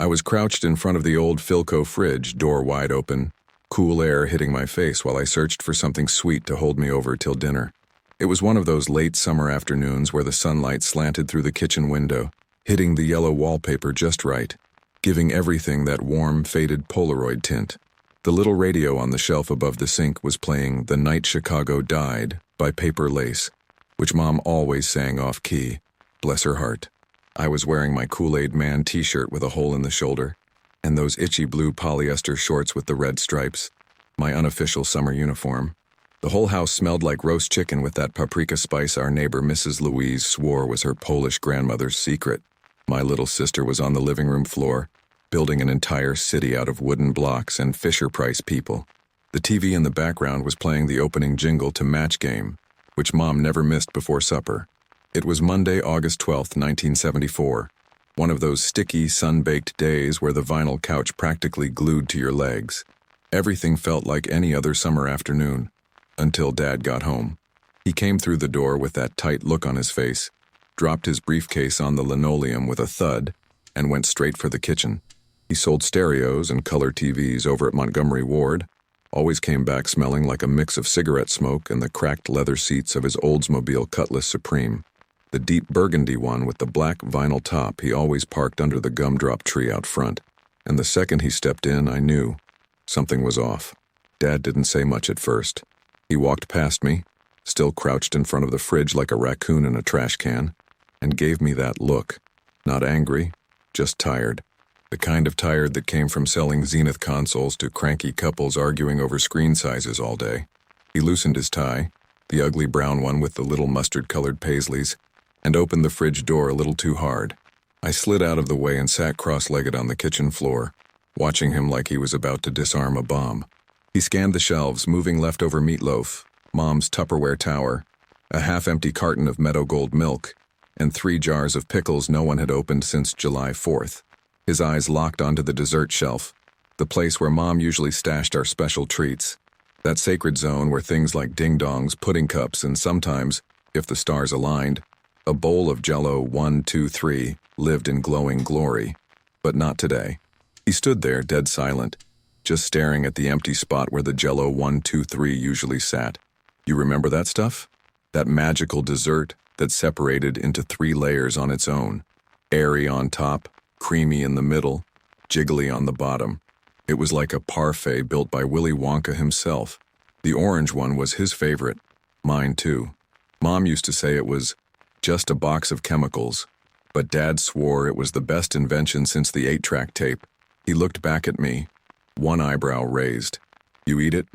I was crouched in front of the old Philco fridge, door wide open, cool air hitting my face while I searched for something sweet to hold me over till dinner. It was one of those late summer afternoons where the sunlight slanted through the kitchen window, hitting the yellow wallpaper just right, giving everything that warm, faded Polaroid tint. The little radio on the shelf above the sink was playing The Night Chicago Died by Paper Lace, which Mom always sang off-key. Bless her heart. I was wearing my Kool-Aid Man t-shirt with a hole in the shoulder, and those itchy blue polyester shorts with the red stripes, my unofficial summer uniform. The whole house smelled like roast chicken with that paprika spice our neighbor Mrs. Louise swore was her Polish grandmother's secret. My little sister was on the living room floor, building an entire city out of wooden blocks and Fisher-Price people. The TV in the background was playing the opening jingle to Match Game, which Mom never missed before supper. It was Monday, August 12, 1974, one of those sticky, sun-baked days where the vinyl couch practically glued to your legs. Everything felt like any other summer afternoon, until Dad got home. He came through the door with that tight look on his face, dropped his briefcase on the linoleum with a thud, and went straight for the kitchen. He sold stereos and color TVs over at Montgomery Ward, always came back smelling like a mix of cigarette smoke and the cracked leather seats of his Oldsmobile Cutlass Supreme. The deep burgundy one with the black vinyl top he always parked under the gumdrop tree out front, and the second he stepped in, I knew something was off. Dad didn't say much at first. He walked past me, still crouched in front of the fridge like a raccoon in a trash can, and gave me that look. Not angry, just tired. The kind of tired that came from selling Zenith consoles to cranky couples arguing over screen sizes all day. He loosened his tie, the ugly brown one with the little mustard-colored paisleys, and opened the fridge door a little too hard. I slid out of the way and sat cross-legged on the kitchen floor, watching him like he was about to disarm a bomb. He scanned the shelves, moving leftover meatloaf, Mom's Tupperware tower, a half-empty carton of Meadow Gold milk, and 3 jars of pickles no one had opened since July 4th. His eyes locked onto the dessert shelf, the place where Mom usually stashed our special treats. That sacred zone where things like ding-dongs, pudding cups, and sometimes, if the stars aligned, a bowl of Jell-O 1, 2, 3 lived in glowing glory. But not today. He stood there, dead silent, just staring at the empty spot where the Jell-O 1, 2, 3 usually sat. You remember that stuff? That magical dessert that separated into 3 layers on its own. Airy on top, creamy in the middle, jiggly on the bottom. It was like a parfait built by Willy Wonka himself. The orange one was his favorite. Mine too. Mom used to say it was just a box of chemicals, but Dad swore it was the best invention since the 8-track tape. He looked back at me, one eyebrow raised. "You eat it?"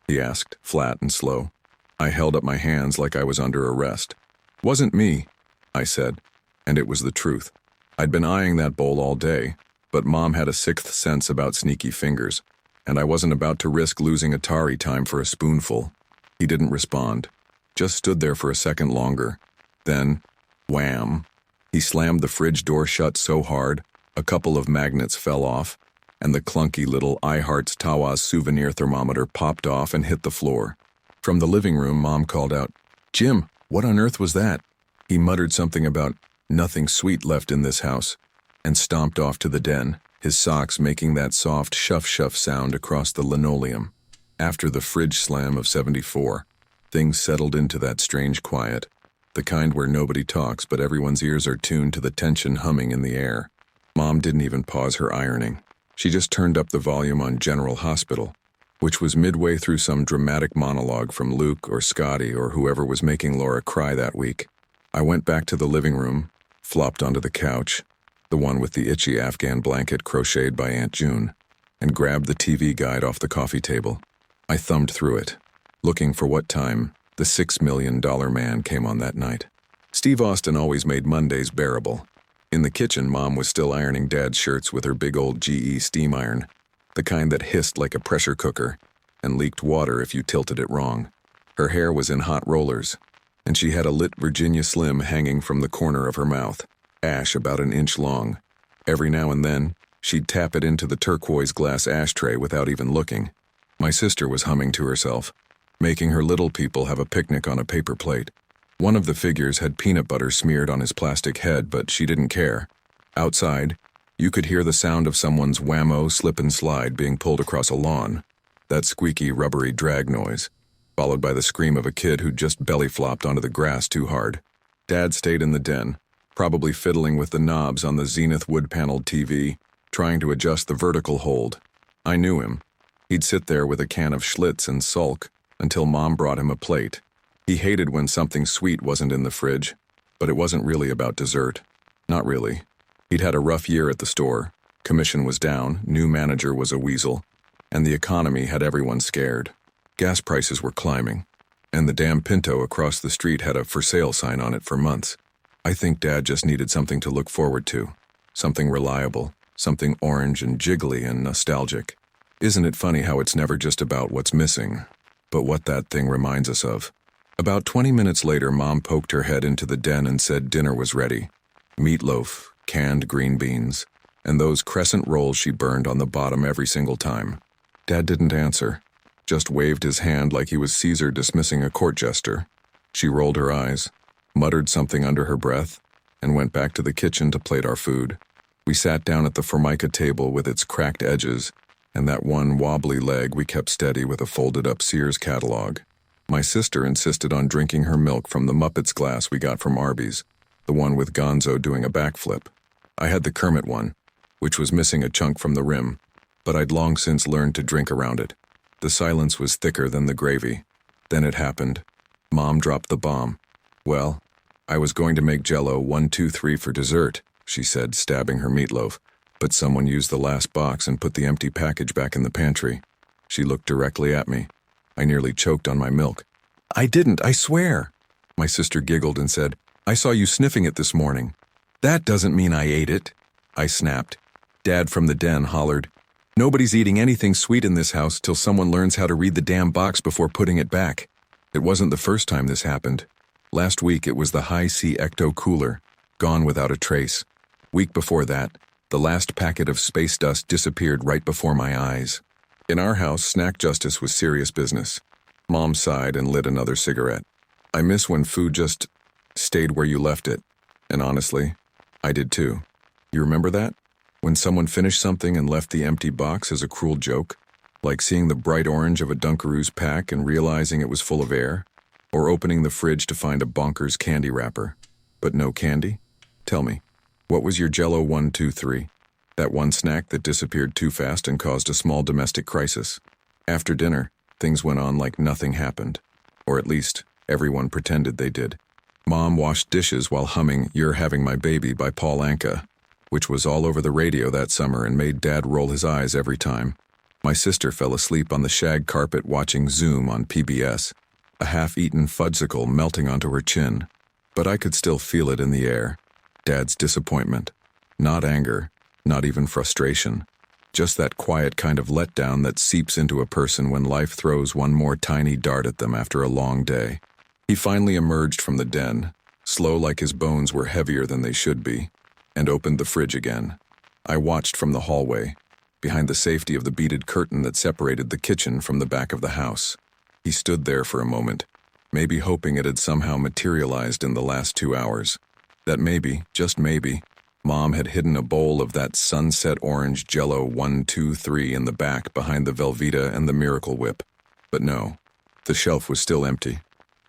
he asked, flat and slow. I held up my hands like I was under arrest. "Wasn't me," I said, and it was the truth. I'd been eyeing that bowl all day, but Mom had a 6th sense about sneaky fingers, and I wasn't about to risk losing Atari time for a spoonful. He didn't respond, just stood there for a second longer. Then, wham, he slammed the fridge door shut so hard, a couple of magnets fell off, and the clunky little I Hearts Tawas souvenir thermometer popped off and hit the floor. From the living room, Mom called out, "Jim, what on earth was that?" He muttered something about nothing sweet left in this house, and stomped off to the den, his socks making that soft shuff-shuff sound across the linoleum. After the fridge slam of '74, things settled into that strange quiet, the kind where nobody talks but everyone's ears are tuned to the tension humming in the air. Mom didn't even pause her ironing. She just turned up the volume on General Hospital, which was midway through some dramatic monologue from Luke or Scotty or whoever was making Laura cry that week. I went back to the living room, flopped onto the couch, the one with the itchy Afghan blanket crocheted by Aunt June, and grabbed the TV guide off the coffee table. I thumbed through it, looking for what time the $6 Million Man came on that night. Steve Austin always made Mondays bearable. In the kitchen, Mom was still ironing Dad's shirts with her big old GE steam iron, the kind that hissed like a pressure cooker and leaked water if you tilted it wrong. Her hair was in hot rollers, and she had a lit Virginia Slim hanging from the corner of her mouth, ash about an inch long. Every now and then, she'd tap it into the turquoise glass ashtray without even looking. My sister was humming to herself, making her little people have a picnic on a paper plate. One of the figures had peanut butter smeared on his plastic head, but she didn't care. Outside, You could hear the sound of someone's whammo slip and slide being pulled across a lawn, that squeaky, rubbery drag noise, followed by the scream of a kid who just belly flopped onto the grass too hard. Dad stayed in the den, probably fiddling with the knobs on the Zenith wood-paneled TV, trying to adjust the vertical hold. I knew him. He'd sit there with a can of Schlitz and sulk until Mom brought him a plate. He hated when something sweet wasn't in the fridge, but it wasn't really about dessert. Not really. He'd had a rough year at the store. Commission was down, new manager was a weasel, and the economy had everyone scared. Gas prices were climbing, and the damn Pinto across the street had a for sale sign on it for months. I think Dad just needed something to look forward to, something reliable, something orange and jiggly and nostalgic. Isn't it funny how it's never just about what's missing, but what that thing reminds us of? About 20 minutes later, Mom poked her head into the den and said dinner was ready. Meatloaf, canned green beans, and those crescent rolls she burned on the bottom every single time. Dad didn't answer, just waved his hand like he was Caesar dismissing a court jester. She rolled her eyes, muttered something under her breath, and went back to the kitchen to plate our food. We sat down at the formica table with its cracked edges and that one wobbly leg we kept steady with a folded-up Sears catalog. My sister insisted on drinking her milk from the Muppets glass we got from Arby's, the one with Gonzo doing a backflip. I had the Kermit one, which was missing a chunk from the rim, but I'd long since learned to drink around it. The silence was thicker than the gravy. Then it happened. Mom dropped the bomb. "Well, I was going to make Jell-O 1, 2, 3 for dessert," she said, stabbing her meatloaf, "but someone used the last box and put the empty package back in the pantry." She looked directly at me. I nearly choked on my milk. "I didn't, I swear." My sister giggled and said, "I saw you sniffing it this morning." "That doesn't mean I ate it," I snapped. Dad from the den hollered, "Nobody's eating anything sweet in this house till someone learns how to read the damn box before putting it back." It wasn't the first time this happened. Last week it was the high-C Ecto Cooler, gone without a trace. Week before that, the last packet of space dust disappeared right before my eyes. In our house, snack justice was serious business. Mom sighed and lit another cigarette. "I miss when food just stayed where you left it. And honestly, I did too. You remember that? When someone finished something and left the empty box as a cruel joke? Like seeing the bright orange of a Dunkaroos pack and realizing it was full of air? Or opening the fridge to find a bonkers candy wrapper. But no candy? Tell me, what was your Jell-O 1, 2, 3? That one snack that disappeared too fast and caused a small domestic crisis. After dinner, things went on like nothing happened. Or at least, everyone pretended they did. Mom washed dishes while humming "You're Having My Baby" by Paul Anka, which was all over the radio that summer and made Dad roll his eyes every time. My sister fell asleep on the shag carpet watching Zoom on PBS, a half-eaten fudgsicle melting onto her chin. But I could still feel it in the air. Dad's disappointment. Not anger, not even frustration. Just that quiet kind of letdown that seeps into a person when life throws one more tiny dart at them after a long day. He finally emerged from the den, slow like his bones were heavier than they should be, and opened the fridge again. I watched from the hallway, behind the safety of the beaded curtain that separated the kitchen from the back of the house. He stood there for a moment, maybe hoping it had somehow materialized in the last 2 hours. That maybe, just maybe, Mom had hidden a bowl of that sunset orange Jell-O 1, 2, 3 in the back behind the Velveeta and the Miracle Whip. But no, the shelf was still empty.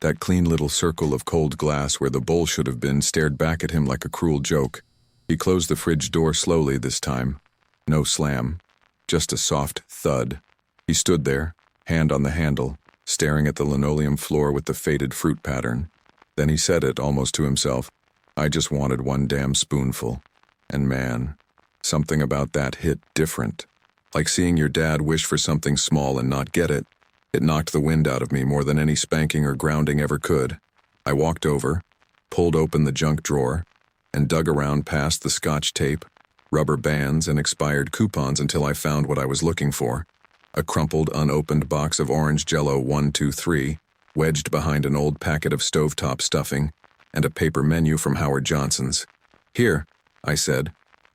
That clean little circle of cold glass where the bowl should have been stared back at him like a cruel joke. He closed the fridge door slowly this time. No slam, just a soft thud. He stood there, hand on the handle, staring at the linoleum floor with the faded fruit pattern. Then he said it almost to himself, "I just wanted one damn spoonful." And man, something about that hit different. Like seeing your dad wish for something small and not get it. It knocked the wind out of me more than any spanking or grounding ever could. I walked over, pulled open the junk drawer, and dug around past the Scotch tape, rubber bands, and expired coupons until I found what I was looking for. A crumpled, unopened box of orange Jell-O 1, 2, 3, wedged behind an old packet of stovetop stuffing, and a paper menu from Howard Johnson's. "Here," I said,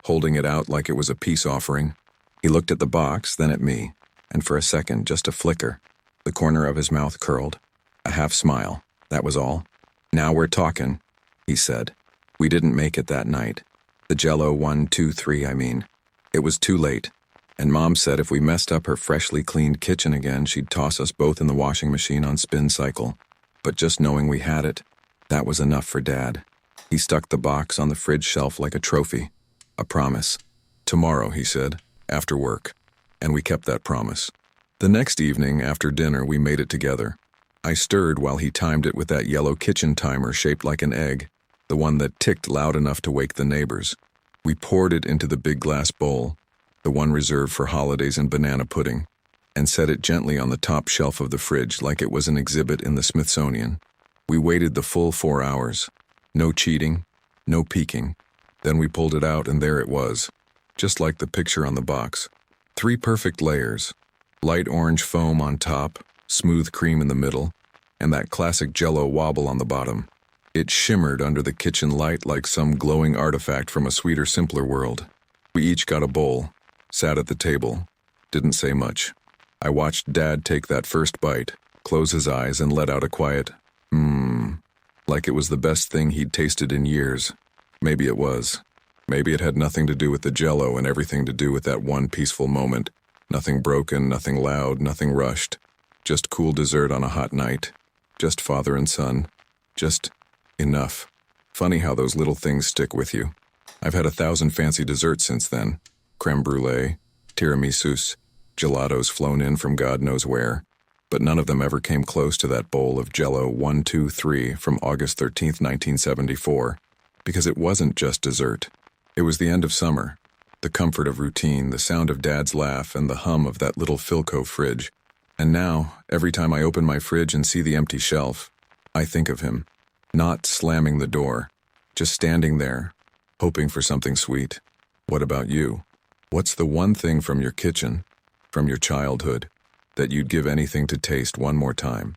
holding it out like it was a peace offering. He looked at the box, then at me, and for a second, just a flicker. The corner of his mouth curled. A half smile, that was all. "Now we're talking," he said. "We didn't make it that night. The Jell-O 1, 2, 3, I mean. It was too late, and Mom said if we messed up her freshly cleaned kitchen again, she'd toss us both in the washing machine on spin cycle. But just knowing we had it, that was enough for Dad. He stuck the box on the fridge shelf like a trophy. A promise. Tomorrow, he said, after work. And we kept that promise. The next evening, after dinner, we made it together. I stirred while he timed it with that yellow kitchen timer shaped like an egg, the one that ticked loud enough to wake the neighbors. We poured it into the big glass bowl, the one reserved for holidays and banana pudding, and set it gently on the top shelf of the fridge like it was an exhibit in the Smithsonian. We waited the full 4 hours. No cheating, no peeking. Then we pulled it out and there it was, just like the picture on the box. 3 perfect layers, light orange foam on top, smooth cream in the middle, and that classic Jell-O wobble on the bottom. It shimmered under the kitchen light like some glowing artifact from a sweeter, simpler world. We each got a bowl, sat at the table, didn't say much. I watched Dad take that first bite, close his eyes, and let out a quiet, like it was the best thing he'd tasted in years. Maybe it was. Maybe it had nothing to do with the Jell-O and everything to do with that one peaceful moment. Nothing broken, nothing loud, nothing rushed. Just cool dessert on a hot night. Just father and son. Just enough. Funny how those little things stick with you. I've had 1,000 fancy desserts since then. Creme brulee, tiramisus, gelatos flown in from God knows where. But none of them ever came close to that bowl of Jell-O 1, 2, 3 from August 13th, 1974. Because it wasn't just dessert. It was the end of summer. The comfort of routine, the sound of Dad's laugh, and the hum of that little Philco fridge. And now, every time I open my fridge and see the empty shelf, I think of him. Not slamming the door, just standing there, hoping for something sweet. What about you? What's the one thing from your kitchen, from your childhood, that you'd give anything to taste one more time?